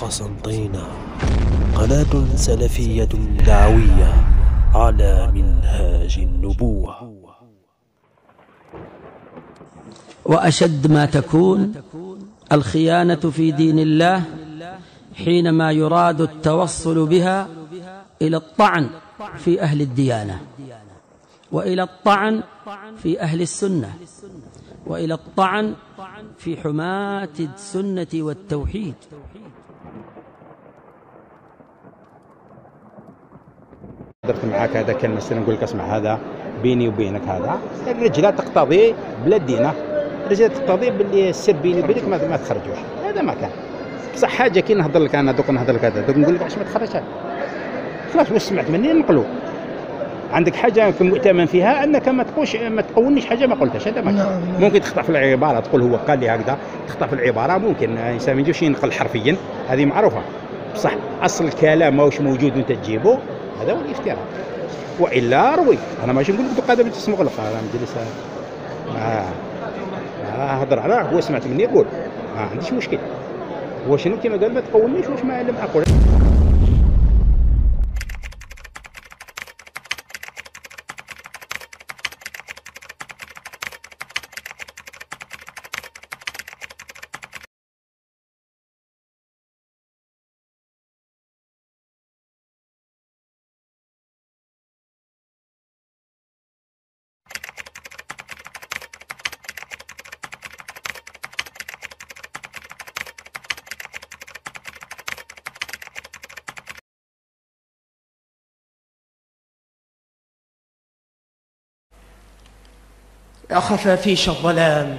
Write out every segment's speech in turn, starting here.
قسنطينة، قناة سلفية دعوية على منهاج النبوة. وأشد ما تكون الخيانة في دين الله حينما يراد التوصل بها إلى الطعن في أهل الديانة، وإلى الطعن في أهل السنة، وإلى الطعن في حماة السنة والتوحيد. درت معاك هذا كان مثلا نقول لك اسمع هذا بيني وبينك، هذا الرجله تقتضي بلا دينه، الرجله تقتضي باللي السر بيني وبينك ما تخرجوش، هذا ما كان بصح حاجه كي نهضر لك انا دوك نهضر لك هذا دوك نقول لك علاش ما تخرجش، خلاص واش سمعت مني نقلو. عندك حاجه مؤتمن فيها انك ما تقولنيش حاجه ما قلتهاش، هذا ما كان. ممكن تخطا في العباره تقول هو قال لي هكذا، تخطا في العباره، ممكن الانسان ما يجيش ينقل حرفيا، هذه معروفه، بصح اصل الكلام ماهوش موجود وانت تجيبه، هذا هو الافتراء. والا روي، انا ماشي نقول لك هذا بالجسم مغلق، انا مجلس هضر على هو سمعت مني يقول ما عنديش مشكل، هو شنو كيما قال ما تقولنيش واش ما لم اقول. يا خفافيش الظلام،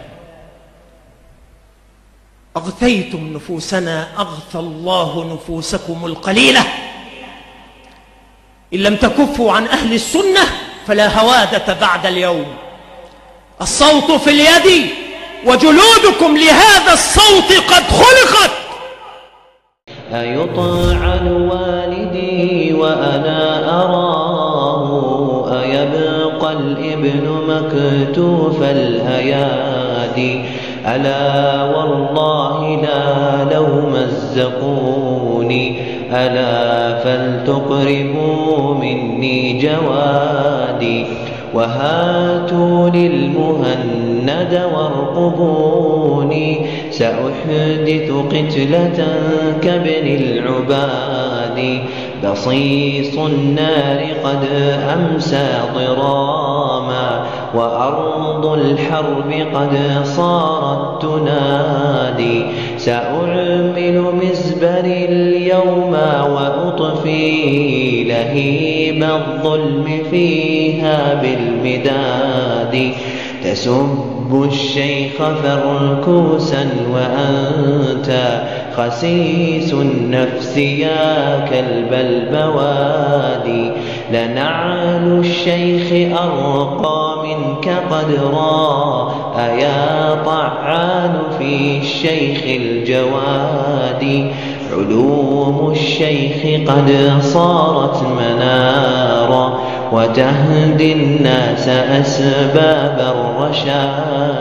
أغثيتم نفوسنا أغثى الله نفوسكم القليلة. إن لم تكفوا عن أهل السنة فلا هوادة بعد اليوم. الصوت في اليد وجلودكم لهذا الصوت قد خلقت. أيطعن والدي وأنا أراه، أيبقى الابن مكتوف الأيادي. ألا والله لا لو مزقوني، ألا فلتقربوا مني جوادي. وهاتوا للمهند وارقبوني، سأحدث قتلة كابن العباد. بصيص النار قد أمسى ضراما، وأرض الحرب قد صارت تنادي. سأعمل مزبري اليوم وأطفي لهيب الظلم فيها بالمداد. تسب الشيخ فركوسا وأنت خسيس النفس يا كلب البوادي. لنعل الشيخ أرقى منك قدرا، أيا طعان في الشيخ الجواد. علوم الشيخ قد صارت منارا، وتهدي الناس أسباب الرشاد.